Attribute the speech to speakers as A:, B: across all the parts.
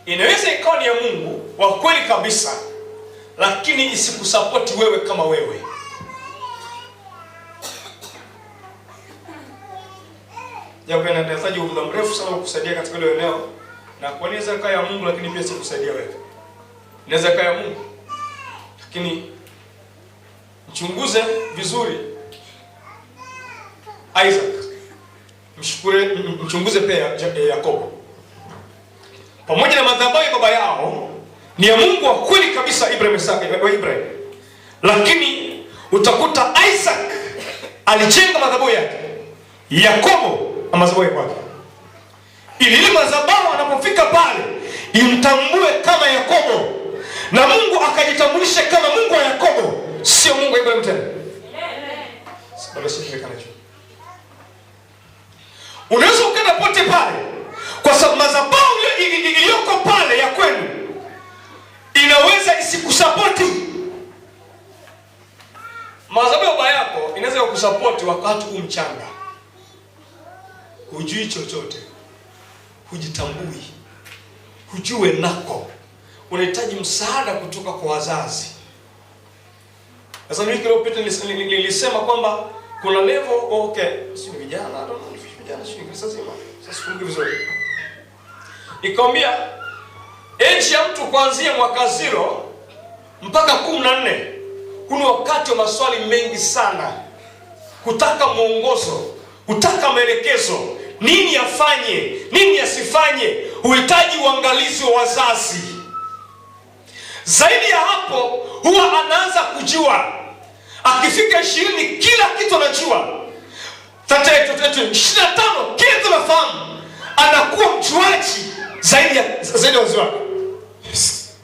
A: inaweza ikawa ni ya Mungu wa kweli kabisa, lakini isikusapoti wewe kama wewe. Japo inahitaji muda mrefu sana kukusaidia katika ile eneo, na kwa nini inaweza ikawa ya Mungu lakini pia sikusaidia wewe. Inaweza ikawa ya Mungu, lakini mchunguze vizuri Isaac. Mchunguze pia Yakobo. Pamoja na madhabahu ya baba yao ni ya Mungu wa kweli kabisa, Ibrahim. Lakini utakuta Isaac alijenga madhabahu yake, Yakobo na madhabahu yake, ili madhabahu anapofika pale imtambue kama Yakobo, na Mungu akajitambulisha kama Mungu wa Yakobo, sio Mungu wa Ibrahim tena. Bado sifikana hicho. Unaweza ukenda pote pale, kwa sababu madhabahu iliyoko pale ya kwenu inaweza isikusapoti. Madhabahu ya baba yako inaweza kukusapoti wakati umchanga, hujui chochote, hujitambui, hujue nako, unahitaji msaada kutoka kwa wazazi. Sasa mimi kile upite nilisema kwamba kuna level, okay, si vijana, I don't know, vijana sio Kristo zima. Sasa sikumbuki vizuri. Nikwambia age ya mtu kuanzia mwaka 0 mpaka 14 kuna wakati wa maswali mengi sana, kutaka mwongozo, kutaka maelekezo, nini afanye, nini asifanye, uhitaji uangalizi wa wazazi. Zaidi ya hapo huwa anaanza kujua. Akifika 20 kila kitu anajua. 25 kila kitu anafahamu. Anakuwa mjuaji zaidi ya wazazi wake. Yes.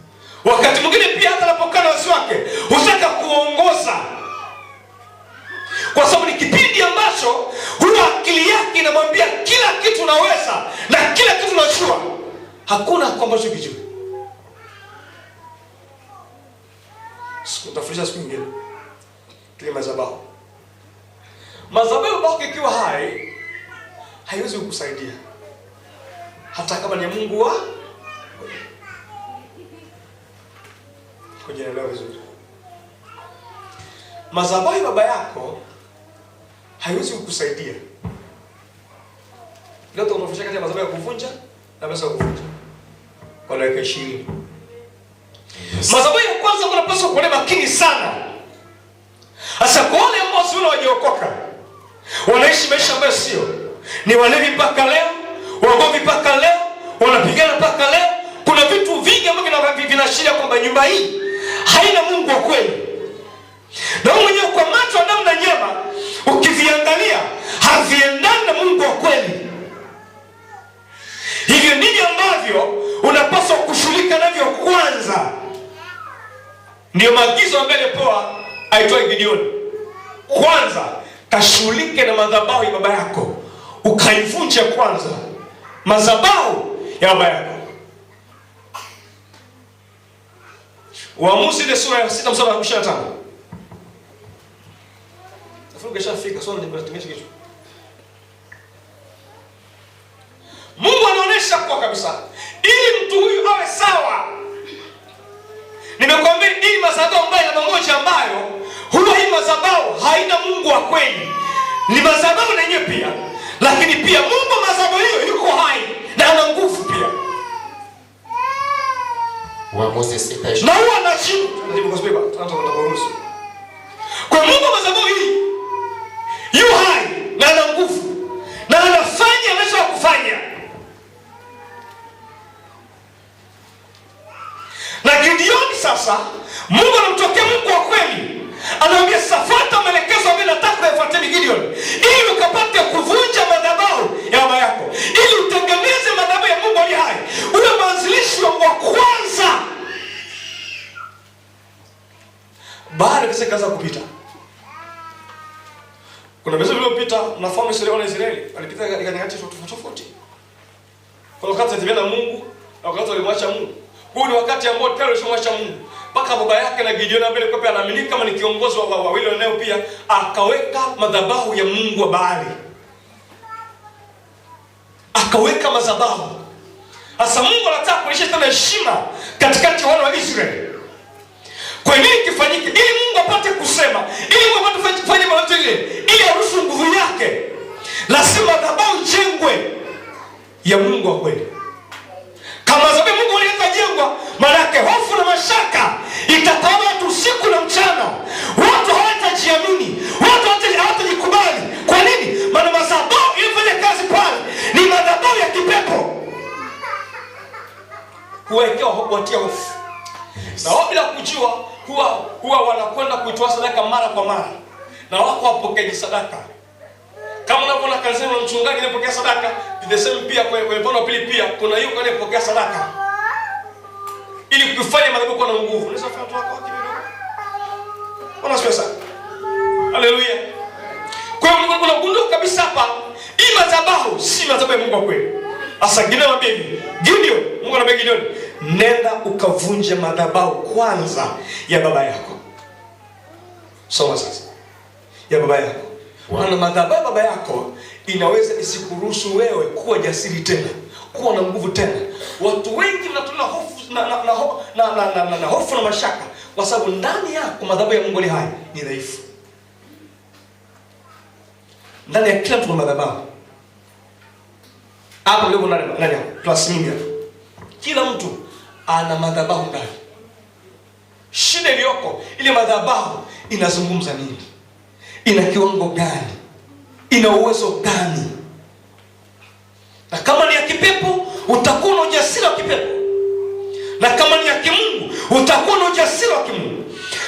A: Wakati mwingine pia hata anapokaa na wazazi wake hutaka kuongoza, kwa sababu ni kipindi ambacho huwa akili yake inamwambia kila kitu unaweza na kila kitu unajua. Hakuna ambacho kijui. Utafundisha siku nyingine kile madhabahu. Madhabahu baki ikiwa hai haiwezi kukusaidia hata kama ni Mungu wa kujielewa vizuri. Madhabahu ya baba yako haiwezi kukusaidia. Ndio tunafundisha kati ya madhabahu ya kuvunja na pesa ya kuvunja kwa dakika 20. Madhabahu ya kwanza unapaswa kuwa makini sana. Hasa kwa wale ambao sio wajeokoka, wanaishi maisha ambayo sio, ni walevi mpaka leo, wagovi mpaka leo, wanapigana mpaka leo. Kuna vitu vingi ambavyo vinaashiria kwamba nyumba hii haina Mungu wa kweli. Na wewe mwenyewe kwa macho ya damu na nyama ukiviangalia haviendani na Mungu wa kweli. Hivyo ndivyo ambavyo unapaswa kushughulika navyo kwanza. Ndio maagizo ambayo alipewa aitwaye Gideoni. Kwanza kashughulike na madhabahu ya baba yako, ukaivunje kwanza madhabahu ya baba yako. Waamuzi ile sura ya 6 mstari wa 25. Nafunga shafika swali nimetumisha kitu. Mungu anaonesha kwa kabisa ili mtu huyu awe sawa. Nimekwambia hii madhabahu mbaya na mamoja ambayo huwa hii madhabahu haina Mungu wa kweli. Ni madhabahu na yenyewe pia, lakini pia Mungu madhabahu hiyo yuko hai na ana nguvu pia.
B: Waamuzi 6:20.
A: Na huwa anajibu. Tunajaribu kusema tunatakuruhusu. Kwa Mungu madhabahu hii yu hai na ana nguvu na anafanya anachotaka kufanya. Na Gideoni sasa Mungu anamtokea Mungu wa kweli. Anamwambia fuata maelekezo ambayo nataka uyafuate Gideoni, ili ukapate kuvunja madhabahu ya baba yako, ili utengeneze madhabahu ya Mungu aliye hai. Ule mwanzilishi wa kwanza. Baada ya kaza kupita. Kuna vizazi vilivyopita, mnafahamu historia ya Israeli, walipita katika nyakati tofauti. Kwa wakati walipenda Mungu na wakati walimwacha Mungu. Huu ni wakati ambao tayari walishamwacha Mungu. Mpaka baba yake na Gideoni ambaye alikuwa anaamini kama ni kiongozi wa wawili wanao pia akaweka madhabahu ya Mungu wa Baali. Akaweka madhabahu. Sasa Mungu anataka kuonyesha tena heshima katikati ya wana wa Israeli. Kwa nini kifanyike? Ili Mungu apate kusema, ili Mungu apate kufanya mambo ile, ili aruhusu nguvu yake. Lazima madhabahu jengwe ya Mungu wa kweli. Kama sababu Mungu aliyejengwa, maana yake hofu na mashaka itatawala watu usiku na mchana. Watu hawatajiamini, watu hawatajikubali. Kwa nini? Maana madhabahu ilifanya kazi pale ni madhabahu ya kipepo. Kuwekea watia hofu. Na wao bila kujua huwa wanakwenda kuitoa sadaka mara kwa mara. Na wako wapokeaji sadaka. Kama unavyoona kanisani na mchungaji anapokea sadaka, the same pia kwenye mfano wa pili pia kuna yuko anayepokea sadaka. Ili kufanya madhabahu kuwa na nguvu. Unaweza kufanya tu wako kidogo. Bwana asifiwe sana. Haleluya. Kwa hiyo unagundua kabisa hapa hii madhabahu si madhabahu ya Mungu wa kweli. Asa Gideon anambia hivi, Gideon, Mungu anambia Gideon, nenda ukavunje madhabahu kwanza ya baba yako. Soma sasa. Ya baba yako. Maana madhabahu ya baba yako inaweza isikuruhusu wewe kuwa jasiri tena, kuwa na nguvu tena. Watu wengi wanatuna hofu na hofu na mashaka kwa sababu ndani yako madhabahu ya Mungu ni hai, ni dhaifu. Ndani ya kila mtu madhabahu. Hapo leo ndani yako plus mimi. Kila mtu ana madhabahu ndani. Shida iliyoko ile madhabahu inazungumza nini? Ina kiwango gani? Ina uwezo gani? Na kama ni ya kipepo, utakuwa na ujasiri wa kipepo. Na kama ni ya kimungu, utakuwa na ujasiri wa kimungu.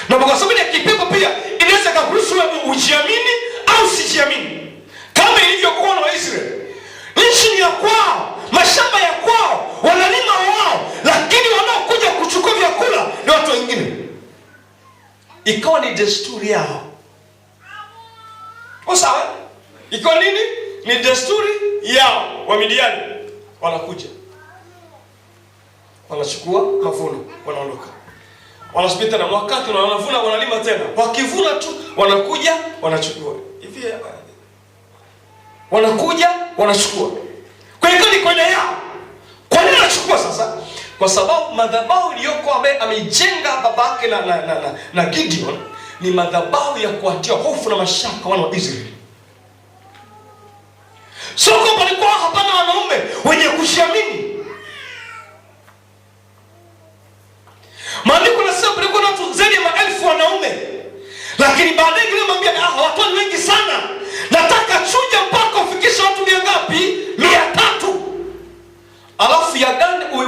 A: Na kwa sababu ni ya kipepo pia, inaweza kukuruhusu wewe ujiamini au usijiamini. Kama ilivyokuwa na Waisraeli. Nchi ni ya kwao, mashamba ya kwao, wanalima wao, lakini wanaokuja kuchukua vyakula ni watu wengine. Ikawa ni desturi yao. Sawa? Ikawa nini? Ni desturi yao. Wamidiani wanakuja, wanachukua mavuno, wanaondoka. Wanasubiri tena wakati na wanavuna, wanalima tena. Wakivuna tu wanakuja, wanachukua. Hivi wanakuja, wanachukua. Kwa hiyo ni kwenda yao. Kwa nini wanachukua sasa? Kwa sababu madhabahu iliyoko ambaye amejenga babake na Gideon ni madhabahu ya kuatia hofu na mashaka wana wa Israeli. Soko palikuwa hapana wanaume wenye kujiamini. Maandiko yanasema palikuwa na watu zaidi ya maelfu wanaume. Lakini baadaye Gideon amwambia watu ni wengi sana. Nataka chuja mpaka ufikishe watu ngapi? 300. Alafu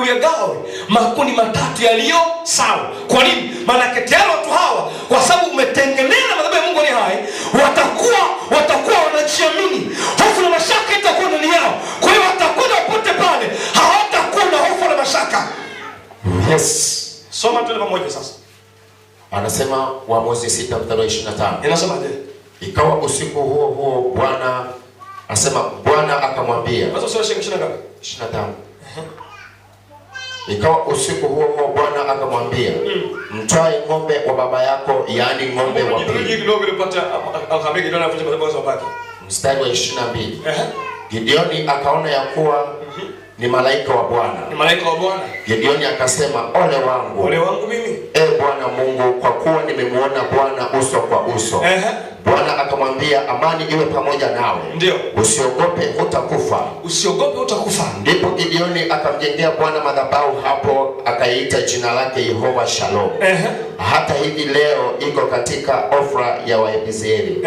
A: uyagawe makundi matatu yaliyo sawa. Kwa nini? Maana tayari watu hawa kwa sababu umetengeneza madhabahu ya Mungu ni hai, watakuwa wanajiamini. Hofu na mashaka itakuwa ndani yao. Kwa hiyo watakwenda popote pale, hawatakuwa na hofu na mashaka.
B: Yes.
A: Soma tu pamoja sasa.
B: Anasema Waamuzi 6:25.
A: Inasemaje?
B: Ikawa usiku huo Bwana akamwambia.
A: Sasa sura
B: 25. Ikawa usiku huo Bwana akamwambia, mtwae ng'ombe wa baba yako, yaani ng'ombe wa pili. Mstari wa 22. Gideoni akaona ya kuwa ni malaika wa Bwana.
A: Ni malaika wa Bwana.
B: Gideoni akasema, ole wangu
A: mimi,
B: Bwana Mungu, kwa kuwa nimemuona Bwana uso kwa uso. Bwana akamwambia, amani iwe pamoja nawe.
A: Ndio.
B: Usiogope, hutakufa. Ndipo Gideoni akamjengea Bwana madhabahu hapo, akaiita jina lake Yehova Shalom. Hata hivi leo iko katika Ofra ya Waebiezeri.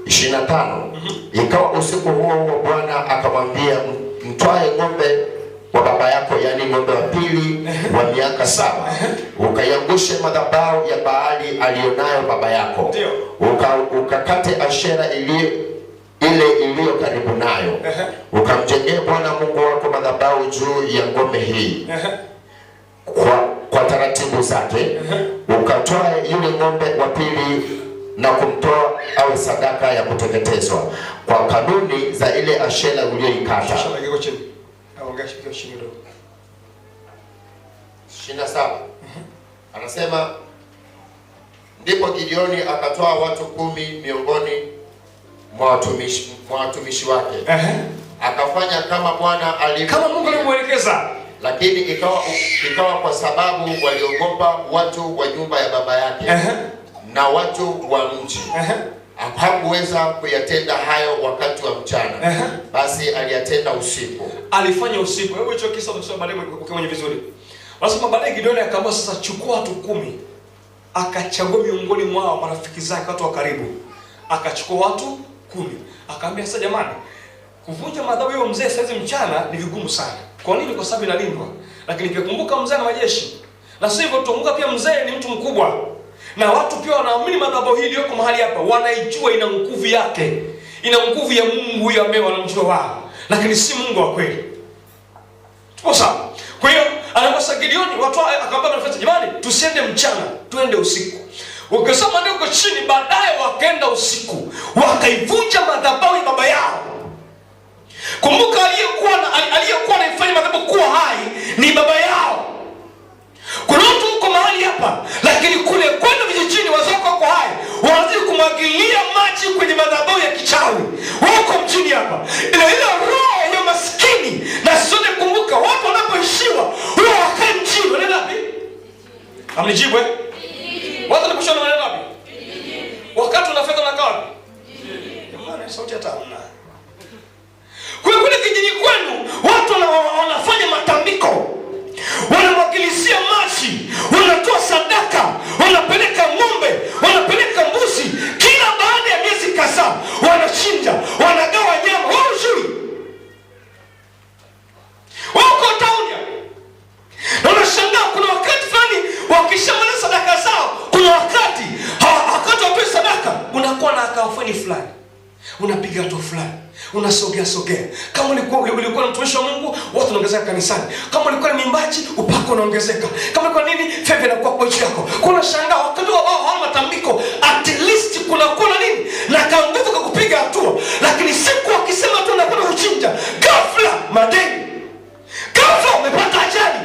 B: 25. Ikawa usiku huo Bwana akamwambia, mtwae ng'ombe wa baba yako, yaani ng'ombe wa pili wa miaka 7, ukaiangushe madhabahu ya Baali alionayo baba yako, ukakate Ashera iliyo karibu nayo, ukamjengee Bwana Mungu wako madhabahu juu ya ngome hii kwa taratibu zake. Ukatwae yule ng'ombe wa pili na kumtoa awe sadaka ya kuteketezwa kwa kanuni za ile Ashera uliyoikata. 27. Anasema, ndipo Gideoni akatoa watu 10 miongoni mwa watumishi wake. Akafanya kama Bwana
A: kama Mungu alimwelekeza.
B: Lakini ikawa kwa sababu waliogopa watu wa nyumba ya baba yake na watu wa mji, hakuweza kuyatenda hayo wakati wa mchana. Basi aliyatenda usiku.
A: Alifanya usiku. Hebu hicho kisa tusome baadaye ukiona vizuri. Wanasema baadaye Gideoni akaamua sasa, chukua watu 10. Akachagua miongoni mwao marafiki zake, watu wa karibu. Akachukua watu 10. Akaambia sasa, jamani, kuvunja madhabahu hiyo mzee saizi mchana ni vigumu sana. Kwa nini? Kwa sababu inalindwa. Lakini pia kumbuka mzee na majeshi. Na sio hivyo, tukumbuka pia mzee ni mtu mkubwa. Na watu pia wanaamini madhabahu hii iliyoko mahali hapa, wanaijua ina nguvu yake. Ina nguvu ya Mungu huyo ambaye wanamjua wao. Lakini si Mungu wa kweli. Tupo sawa? Kwa hiyo anakosa Gideoni, watu akamwambia marafiki, jamani, tusiende mchana, tuende usiku. Ukisoma ndio chini, baadaye wakaenda usiku, wakaivunja madhabahu ya baba yao. Kumbuka aliyekuwa anaifanya madhabahu kuwa hai ni baba yao. Kuna mtu uko mahali hapa, lakini kule kwenda vijijini wazako wako hai, wanazidi kumwagilia maji kwenye madhabahu ya kichawi. Wako mjini hapa, ile roho ya maskini na sote. Kumbuka watu wanapoishiwa huwa wakae mjini. Wanaenda wapi? Amnijibu eh? Watu wanapoishiwa wanaenda wapi? Wakati una fedha unakaa wapi? Jamani, sauti hata hamna. Kwa kule kijiji kwenu watu wanafanya matambiko, wanamwagilizia maji, wanatoa sadaka, wanapeleka ng'ombe, wanapeleka mbuzi, kila baada ya miezi kadhaa wanachinja, wanagawa nyama. Wao uzuri wako tauni, na unashangaa kuna wakati fulani wakishamaliza sadaka zao, kuna wakati watoe sadaka, unakuwa na akawafani fulani, unapiga watu fulani, unasogea. Kama ulikuwa na mtumishi wa Mungu, watu wanaongezeka kanisani. Kama ulikuwa ni mwimbaji, upako unaongezeka. Kama ulikuwa nini, fedha inakuwa kwa juu yako. Kuna shangaa wakati wao hawana matambiko, at least kuna nini na kaongoza kwa kupiga hatua. Lakini siku wakisema tu unakwenda kuchinja, ghafla madeni, ghafla umepata ajali,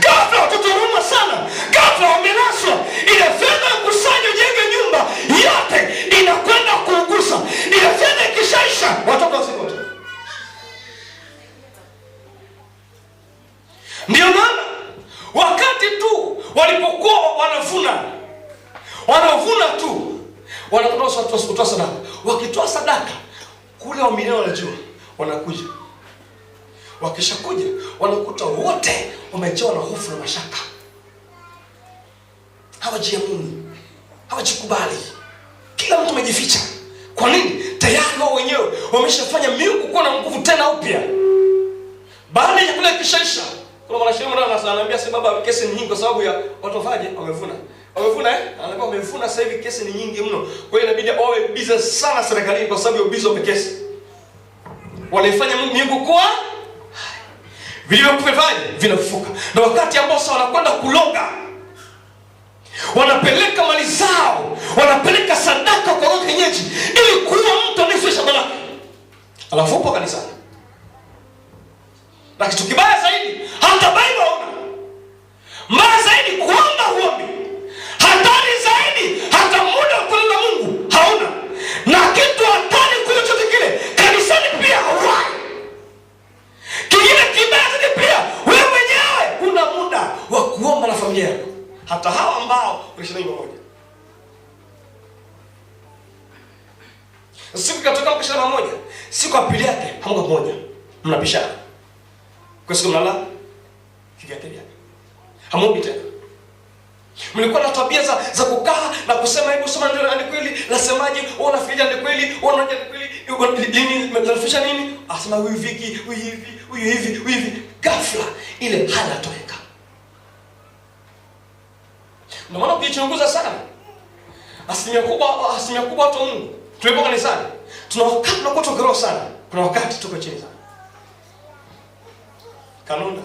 A: ghafla watoto wanauma sana, ghafla wamelazwa, ile fedha ya kusanya ujenge nyumba yote inakwenda kuugusa. Ile fedha ikishaisha, watoto wasipote. Ndio maana wakati tu walipokuwa wanavuna tu, wanakutoa sadaka. Wakitoa sadaka kule wamilio wanajua, wanakuja. Wakishakuja wanakuta wote wamejawa na hofu na mashaka. Hawajiamini, hawajikubali. Kila mtu amejificha. Kwa nini? Tayari wao wenyewe wameshafanya miungu kuwa na nguvu tena upya. Baada ya kule kishaisha, kuna mwanasheria mmoja ananiambia, si baba, kesi ni nyingi kwa sababu ya watu wafaje, wamevuna. Ananiambia wamevuna sasa hivi, kesi ni nyingi mno. Kwa hiyo inabidi wawe busy sana serikalini kwa sababu ya busy wa kesi. Wanaifanya miungu kuwa vilivyofanya vinafufuka. Na wakati ambao sasa wanakwenda kuloga, wanapeleka mali zao, wanapeleka sadaka kwa roho kienyeji ili kuua mtu anayeficha shamba lake. Alafu upo kanisani. Na kitu kibaya zaidi, hata Biblia hauna. Mbaya zaidi, kuomba huombi. Hatari zaidi, hata muda wa kuomba Mungu hauna. Na kitu hatari kule chote kile, kanisani pia hauwai. Kingine kibaya zaidi pia, wewe mwenyewe una muda wa kuomba na familia yako. Hata hao ambao wanashiriki pamoja. Siku katoka mkishana pamoja, siku ya pili yake hamko pamoja. Mnapishana. Kwa siku mnala kivyake vyake. Hamuombi tena. Mlikuwa na tabia za kukaa na kusema hebu sema ndio ni kweli, nasemaje, unafikiria ni kweli, unaona ni kweli, lini mnafisha nini? Asema huyu viki, huyu hivi. Ghafla ile hali inatoweka. Ndio maana ukichunguza sana, asilimia kubwa watu wa Mungu tulipo kanisani, tuna wakati tunakuwa tukiroho sana, kuna wakati tuko chini sana. Kanuni.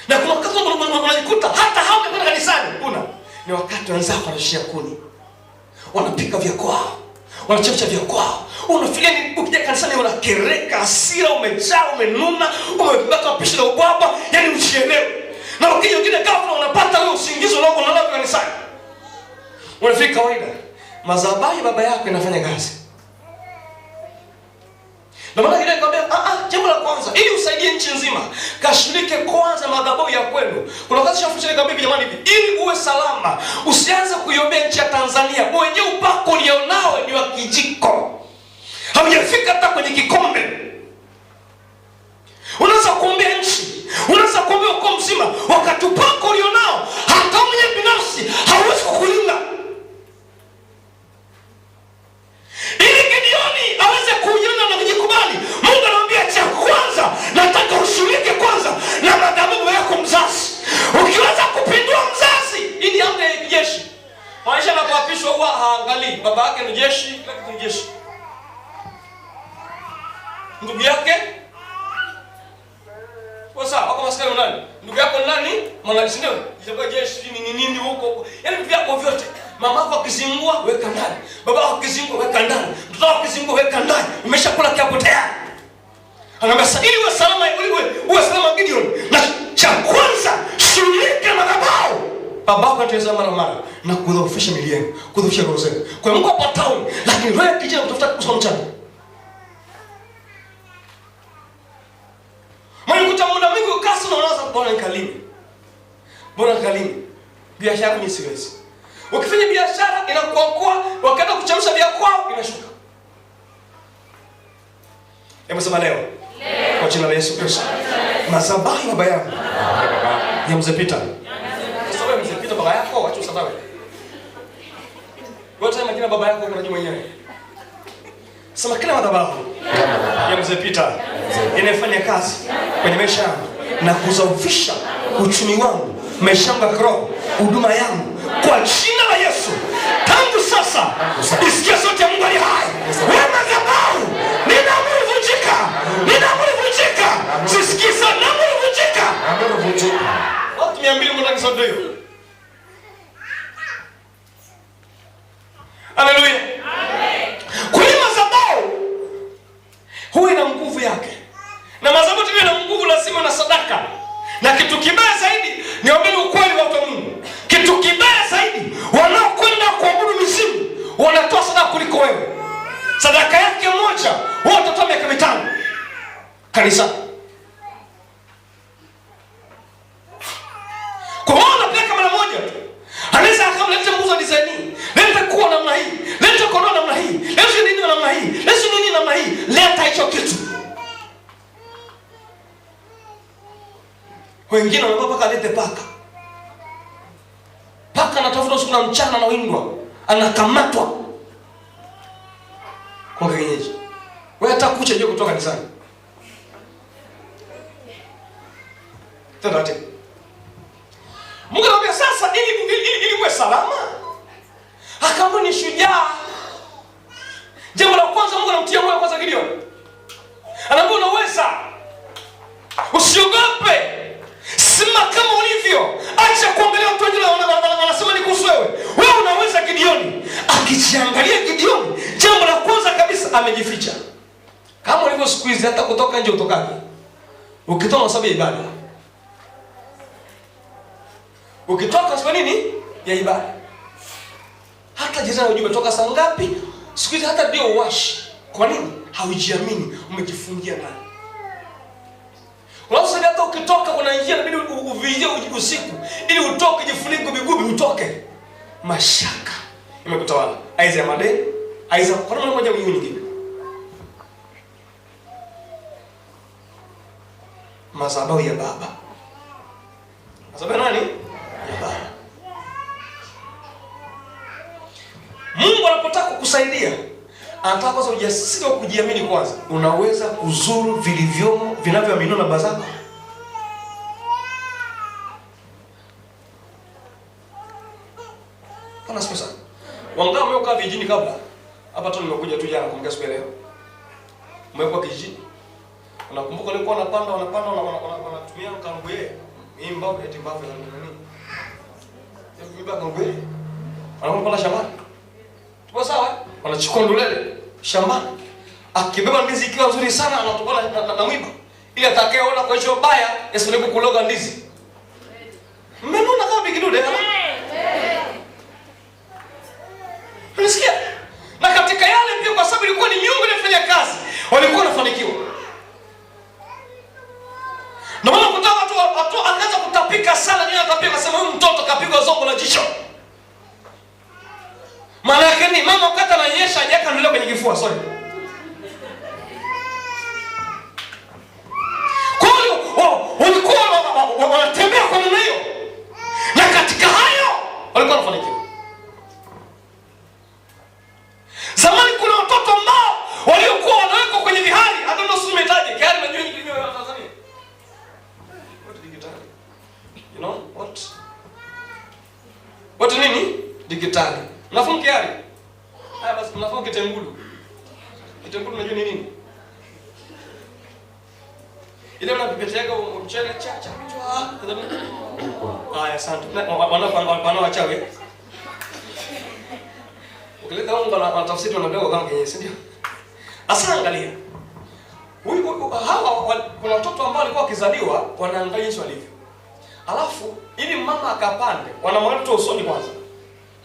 A: Na kuna wakati unajikuta hata hao kwenda kanisani ni wakati wenzao wanashia kuni, wanapika vya kwao, wanachemsha vya kwao. Unafikiria ni ukija kanisani unakereka, hasira, umejaa, umenuna, umebaka pishi la ubaba, yani usielewe. Na ukija wengine ghafla unapata leo usingizi unaogo na leo kanisani. Unafika kawaida. Madhabahu baba yako inafanya kazi. Na maana ile nikamwambia jambo la kwanza ili usaidie nchi nzima, kashughulike kwanza madhabahu ya kwenu. Kuna wakati shafundisha nikamwambia jamani hivi, ili uwe salama, usianze kuiombea nchi ya Tanzania. Wenyewe upako ulionao ni wa kijiko. Haujafika hata kwenye kikombe. Unaweza kuombea nchi, unaweza kuombea ukoo mzima, wakati upako ulionao hata mwenye binafsi hauwezi kukulinda. Ili Gideoni aweze kujiona na kujikubali, Mungu anamwambia cha kwanza, nataka ushughulike kwanza na madhabahu yako mzazi. Ukiweza kupindua mzazi, ili amri ya kijeshi. Maisha anapoapishwa huwa haangalii baba yake ni jeshi, lakini jeshi. Ndugu yake sasa wako maskani nani? Ndugu yako nani? Mwanajeshi ndio. Itakuwa jeshi nini huko. Yaani vitu vyako vyote. Mama wako akizingua weka ndani. Baba wako akizingua weka ndani. Mtoto wako akizingua weka ndani. Umeshakula kiapo tayari. Anamwambia sasa ili uwe salama, uwe salama Gideon. Na cha kwanza shughulika na madhabahu. Baba wako ataweza mara na kudhoofisha mili yenu, kudhoofisha roho zenu. Kwa hiyo Mungu hapa town, lakini wewe kijana utafuta kusoma mchana. Mwenikuta muda mwingi ukasi na unaanza kuona nikalimi. Bora kalimi. Biashara mimi siwezi. Ukifanya biashara inakuokoa, wakaenda kuchemsha vya kwao inashuka. Hebu sema leo. Kwa jina la Yesu Kristo. Madhabahu baba yangu. Ya mzee Peter. Sasa wewe mzee Peter baba yako wacha usabawe. Wote majina baba yako unajua mwenyewe. Sema kila madhabahu ya mzee Peter inafanya kazi kwenye maisha yangu na kuzofisha uchumi wangu, maisha yangu ya kiroho, huduma yangu kwa jina la Yesu. Tangu sasa isikia sauti ya Mungu ali hai. Wewe madhabahu ninaamuru vunjika. Ninaamuru vunjika. Sisikiza ninaamuru vunjika. Ninaamuru vunjika. Watu 200 mwana sauti hiyo. Haleluya. Amen. Kwa hiyo madhabahu huwa ina nguvu yake. Na madhabahu tuwe na nguvu lazima na sadaka. Na kitu kibaya zaidi, niambeni ukweli watu wa Mungu. Kitu kibaya zaidi, wanaokwenda kuabudu mizimu wanatoa sadaka kuliko wewe. Sadaka yake moja, wao watatoa miaka 5. Kanisa. Kwa wao wanapeleka mara moja tu. Anaweza akamleta mbuzi design. Leta kuwa namna hii. Leta kono namna hii. Leta nini namna hii. Leta nini namna hii. Leta hicho kitu. Wengine wanaomba paka lete paka. Paka anatafuta usiku na mchana na windwa. Anakamatwa. Kwa kienyeji. Wewe hata kucha hiyo kutoka kanisani. Tena Mungu anambia sasa ili uwe salama. Akaamua ni shujaa. Jambo la kwanza Mungu anamtia moyo kwanza Gideon. Anaambia unaweza. Usiogope. Sima kama ulivyo. Acha kuangalia watu wengine wanasema ni kuhusu wewe. Wewe unaweza Gideon. Akijiangalia Gideon, jambo la kwanza kabisa amejificha. Kama ulivyo siku hizi hata kutoka nje utokaje. Ukitoka sababu ya ibada. Ukitoka sababu nini? Ya ibada. Hata jirani unajua umetoka saa ngapi? Siku hizi hata ndio uwashi. Kwa nini? Haujiamini, umejifungia ndani. Unaweza hata ukitoka kuna njia inabidi uvizie usiku ili utoke jifunike bigubi utoke. Mashaka imekutawala. Aiza ya madeni, aiza kwa namna moja au nyingine. Madhabahu ya baba. Madhabahu nani? Ya baba. Mungu anapotaka kukusaidia, anataka kwanza ujasiri wa kujiamini kwanza. Unaweza kuzuru vilivyomo vinavyoaminiwa na baba zako. Pana sasa. Wangapi mmeokaa vijijini kabla? Hapa tu nimekuja tu jana kuongea siku leo. Mmekuwa kijijini. Unakumbuka walikuwa wanatumia kanguye. Mimba eti mbavu na nini? Mimba kanguye. Wanakwenda shambani. Tuko sawa? Wanachukua ndulele shambani. Akibeba ndizi ikiwa nzuri sana anatoka na mwiba. Ili atakayeona kwa hiyo baya yasiwepo kuloga ndizi. Mmenuna kama bikidude kama? Unasikia? Na katika yale pia kwa sababu ilikuwa ni miungu inafanya kazi. walikuwa wanafanikiwa. Na maana kutaka watu akaanza kutapika sana, yeye atapika sema huyu mtoto kapigwa zongo la jicho. Maana yake ni mama wakati ananyesha hajaka ndio kwenye kifua, sorry. Kwa hiyo walikuwa wanatembea kwa namna hiyo. Na katika hayo walikuwa wanafanikiwa. Zamani kuna watoto ambao waliokuwa wanawekwa kwenye vihari, hata ndio simetaje, gari najua nyingine ya Tanzania. What digitali? You know what? What nini? Digitali. Unafahamu kiari? Haya basi unafahamu kitengulu. Kitengulu unajua ni nini? Ile unapipeteaga mchele cha kichwa. Haya asante. Wanawachawi. Ukileta unga na tafsiri wanabeba kama kinyesi ndio. Asa angalia. Hawa kuna watoto ambao walikuwa wakizaliwa wanaangalia Yesu alivyo. Alafu ili mama akapande, wanamwona tu usoni kwanza.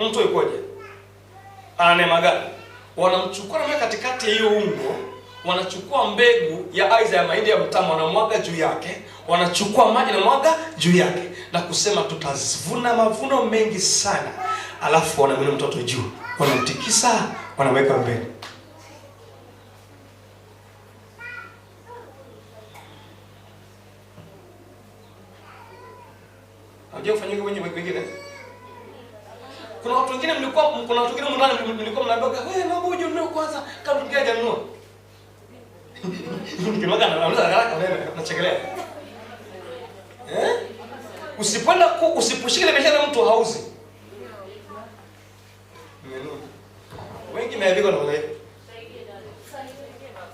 A: Mtu yukoje? Ana neema gani? Wanamchukua na katikati ya hiyo ungo, wanachukua mbegu ya aiza ya mahindi ya mtama wanamwaga juu yake, wanachukua maji na mwaga juu yake na kusema tutavuna mavuno mengi sana. Alafu wanamwona mtoto juu, wanamtikisa, wanaweka mbele. Hajao fanyika wengine. Kuna watu wengine mlikuwa mnaambiwa wewe naomba uje ununue kwanza kabla mgeni hajanunua. Nikimwaga anaanza haraka wewe unachekelea. Usiposhika ile biashara mtu hauzi. Wengi meandika na wewe.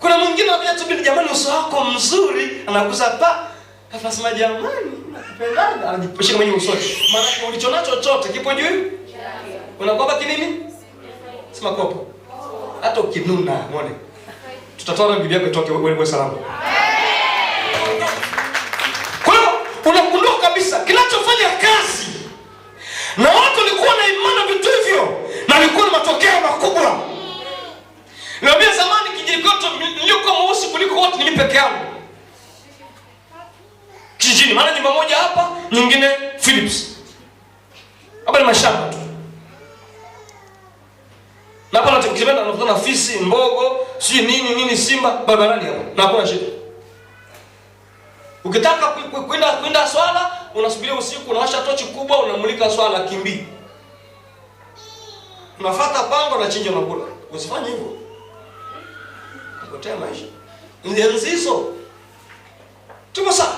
A: Kuna mwingine anakuja tu jamani uso wako mzuri anakuza pa afasema jamani nakupenda anajiposhika mwenye usoni. Maana ulichonacho chochote kipo juu. Unakopa kinini? Sema kopo. Hata ukinuna, muone. Tutatoa na Biblia itoke wewe salama. Kwa hiyo unagundua kabisa kinachofanya kazi. Na watu walikuwa na imani vitu hivyo na walikuwa na matokeo makubwa. Niambia zamani kijikoto nilikuwa mweusi kuliko wote nili peke yangu. Kijijini, maana nyumba moja hapa, nyingine Philips. Hapa ni mashamba tu. Na hapa tukikimenda tunakutana na fisi, mbogo, si nini simba barabarani hapo. Na hakuna shida. Ukitaka kwenda swala, unasubiria usiku, unawasha tochi kubwa, unamulika swala kimbii. Unafuata pango na chinja unakula. Usifanye hivyo. Kupotea maisha. Ndio hizo. Tuko sawa.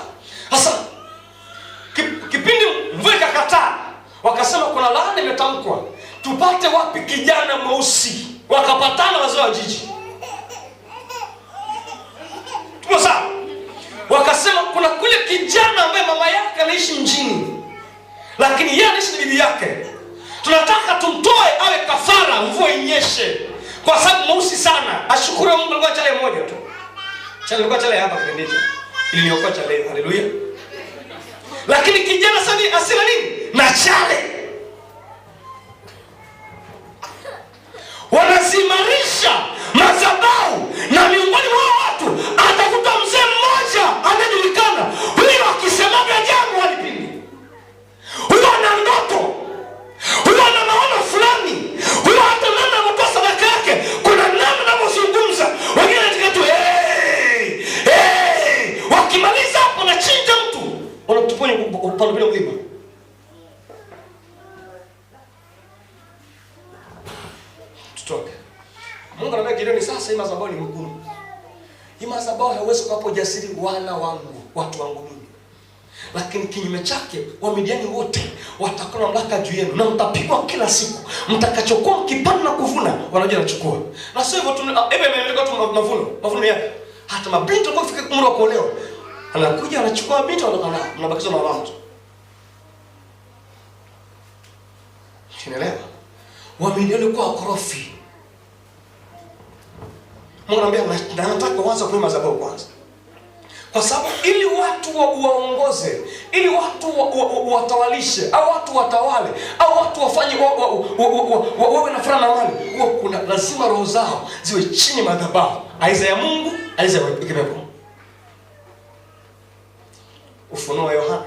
A: Hasa kipindi mvua ikakataa, wakasema kuna laana imetamkwa. Tupate wapi kijana mweusi? Wakapatana wazee wa jiji. Tuko sawa? Wakasema kuna kule kijana ambaye mama yake anaishi mjini, lakini yeye anaishi na bibi yake. Tunataka tumtoe awe kafara mvua inyeshe. Kwa sababu mweusi sana. Ashukuru Mungu alikuwa chale moja tu. Chale alikuwa chale hapa kipindi hicho. Ili niokoa chale. Haleluya. Lakini kijana sasa asema nini? Na chale. Wanazimarisha madhabahu na miongoni mwa watu atakuta mzee mmoja anajulikana. Huyo akisemaga jambo halipindi. Huyo ana ndoto. Huyo ana maono fulani. Huyo hata namna anatoa sadaka yake kuna namna anazungumza. Wengine wanataka tu wakimaliza hapo na chinja mtu. Wanatuponya upande bila mlima. Tutoke. Mungu anambia Gideoni sasa hii madhabahu ni mgumu. Hii madhabahu haiwezi kuwapa ujasiri wana wangu, watu wangu mimi. Lakini kinyume chake Wamidiani wote watakuwa na mamlaka juu yenu na mtapigwa kila siku. Mtakachokuwa mkipanda na kuvuna wanaje nachukua. Na sio hivyo tu imeleka tu mavuno yake. Hata mabinti walikuwa kufika umri wa kuolewa. Anakuja anachukua binti wanaondoka nao. Mnabakizwa na watu. Unaelewa? Wamidiani kwa wakorofi. Mungu anambia nataka kuanza kwa madhabahu kwanza. Kwa sababu ili watu waongoze, ili watu watawalishe, au watu watawale, au watu wafanye wawe na furaha na amani, huwa kuna lazima roho zao ziwe chini madhabahu, aidha ya Mungu, aidha ya kipepo. Ufunuo wa Yohana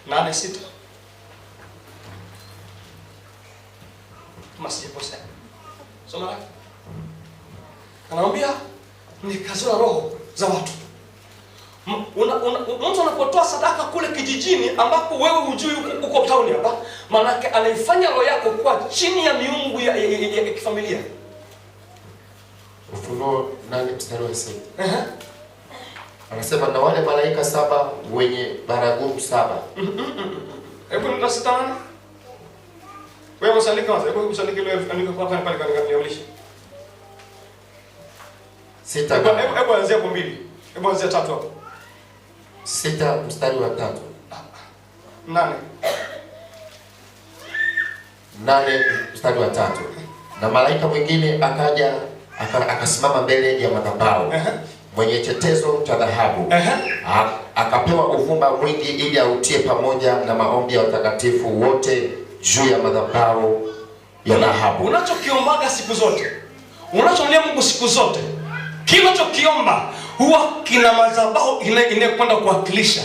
A: 8:6. Masijakosea. Soma laki. Anamwambia nikazua roho za watu. Mtu anapotoa sadaka kule kijijini ambapo wewe hujui uko town hapa, maana yake anaifanya roho yako kuwa chini ya miungu ya kifamilia.
B: Ufunuo 8:6. Anasema na wale malaika 7 wenye baragumu 7.
A: Hebu nitasitana. Wewe msandika wapi? Hebu msandike leo andika hapa pale kwa niaulishe.
B: 6.
A: Hebu anzia kwa 2. Hebu anzia 3 hapo.
B: 6 mstari wa 3. 8 mstari wa 3. Na malaika mwingine akaja akasimama mbele ya madhabahu. Mwenye chetezo cha dhahabu. Akapewa uvumba mwingi ili autie pamoja na maombi ya watakatifu wote juu ya madhabahu ya dhahabu.
A: Unachokiombaga siku zote, unachomlia Mungu siku zote, kila unachokiomba huwa kina madhabahu inayokwenda kuwakilisha.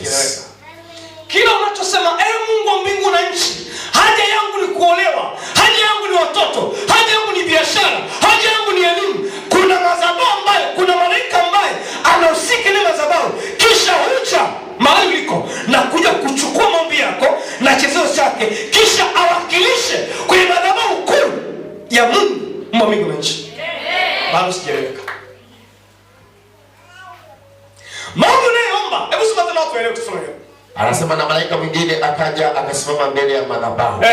B: Yes.
A: Kila unachosema Mungu wa mbingu na nchi, haja yangu ni kuolewa, haja yangu ni watoto, haja yangu ni biashara, haja yangu ni elimu, kuna madhabahu ambayo, kuna malaika ambaye anahusika na madhabahu, kisha huja mahali uliko na kuja kuchukua maombi yako na chezo chake, kisha awakilishe kwenye madhabahu kuu ya Mungu wa mbingu na nchi. Bado sijaeleweka. Mungu nayeomba, hebu sema tena watu waelewe tufanye.
B: Anasema na malaika mwingine akaja akasimama mbele ya madhabahu.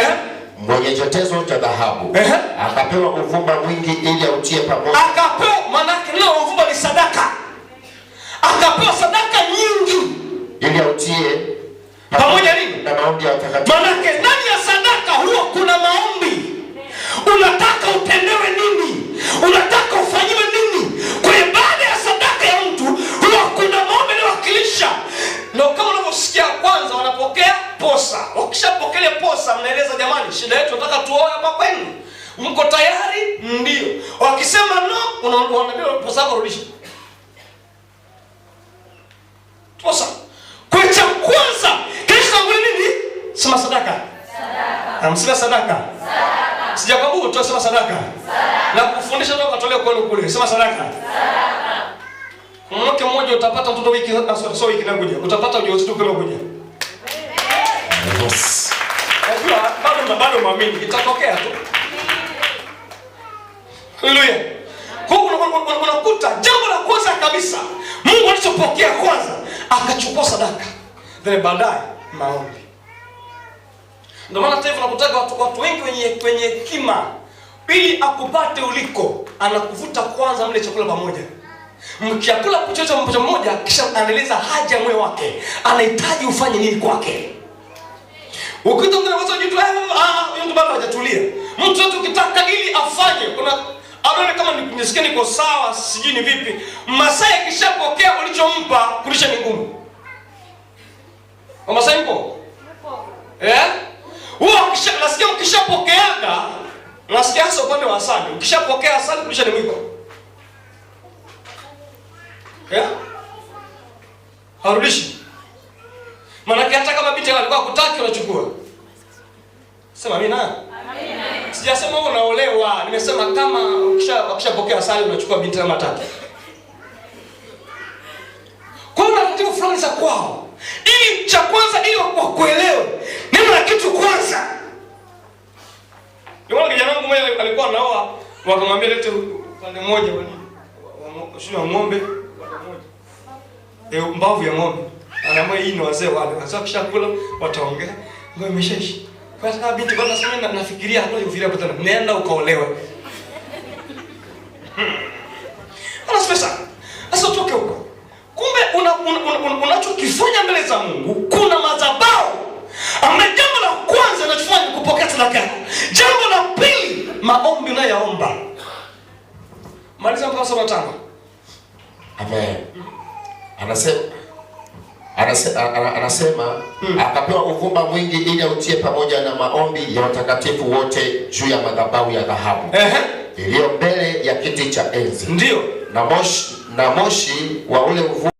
B: Mwenye chetezo cha dhahabu. Akapewa uvumba mwingi ili autie pamoja.
A: Akapewa, maana neno uvumba ni sadaka. Akapewa sadaka nyingi ili
B: autie
A: pamoja nini?
B: Na maombi ya watakatifu.
A: Maana ndani ya sadaka huwa kuna maombi. Unataka utendewe nini? Unataka ufanyiwe nini? Kwa baada ya sadaka ya mtu huwa kuna maombi yanayowakilisha. Ndio kama unavyosikia kwanza wanapokea posa. Wakishapokea posa mnaeleza jamani, shida yetu nataka tuoe hapa kwenu. Mko tayari? Ndio. Wakisema no, unaambia posa yako rudisha. Posa. Kwa cha kwanza, kisha nini? Sema sadaka. Sadaka. Amsema sadaka. Sadaka. Sijakwambia tu sema sadaka. Sadaka. Na kufundisha ndio katolea kwenu kule. Sema sadaka. Sadaka. Mke mmoja utapata mtoto wiki wiki inakuja. Utapata ujauzito kile unakuja.
B: Yes.
A: Bado muamini itatokea tu. Haleluya. Kwa hiyo unakuta jambo la kwanza kabisa Mungu alichopokea kwanza akachukua sadaka. Then baadaye maombi. Ndio maana taifa tunakutaka watu wengi wenye hekima ili akupate uliko anakuvuta kwanza mle chakula pamoja. Mkiakula chochote mmoja kisha anaeleza haja moyo wake. Anahitaji ufanye nini kwake. Ukitaka unaweza jitu mtu bado hajatulia. Mtu yote ukitaka ili afanye kuna aone kama nisikie niko sawa sijui ni vipi. Masai kishapokea ulichompa kulisha ni ngumu. Kwa Masai mpo? Nasikia ukishapokeaga, nasikia hasa upande wa asali. Ukishapokea asali kulisha ni mwiko. Harudishi. Maana hata kama binti alikuwa kutaki unachukua. Sema amina. Amina. Sijasema wewe unaolewa, nimesema kama ukishapokea asali unachukua binti kama tatu. Kwa hiyo taratibu fulani za kwao. Ili cha kwanza ili wakuelewe. Neno la kitu kwanza. Ndio kijana wangu mmoja alikuwa anaoa, wakamwambia lete upande mmoja wa ng'ombe. Mbavu ya ng'ombe. Anaamua hii ni wazee wale. Sasa kishakula wataongea. Ngoja imeshaishi. Kwa sababu binti bado sasa nafikiria hapo ufikiria hapo tena. Nenda ukaolewe. Ana pesa. Sasa utoke huko. Kumbe unachokifanya mbele za Mungu kuna madhabahu. Ambaye jambo la kwanza unachofanya kupokea sadaka yako. Jambo la pili maombi unayoomba. Maliza mpaka somo 5.
B: Amen. Anasema akapewa uvumba mwingi ili autie pamoja na maombi ya watakatifu wote juu ya madhabahu ya dhahabu iliyo mbele ya kiti cha enzi.
A: Ndio.
B: Na moshi wa ule uvumba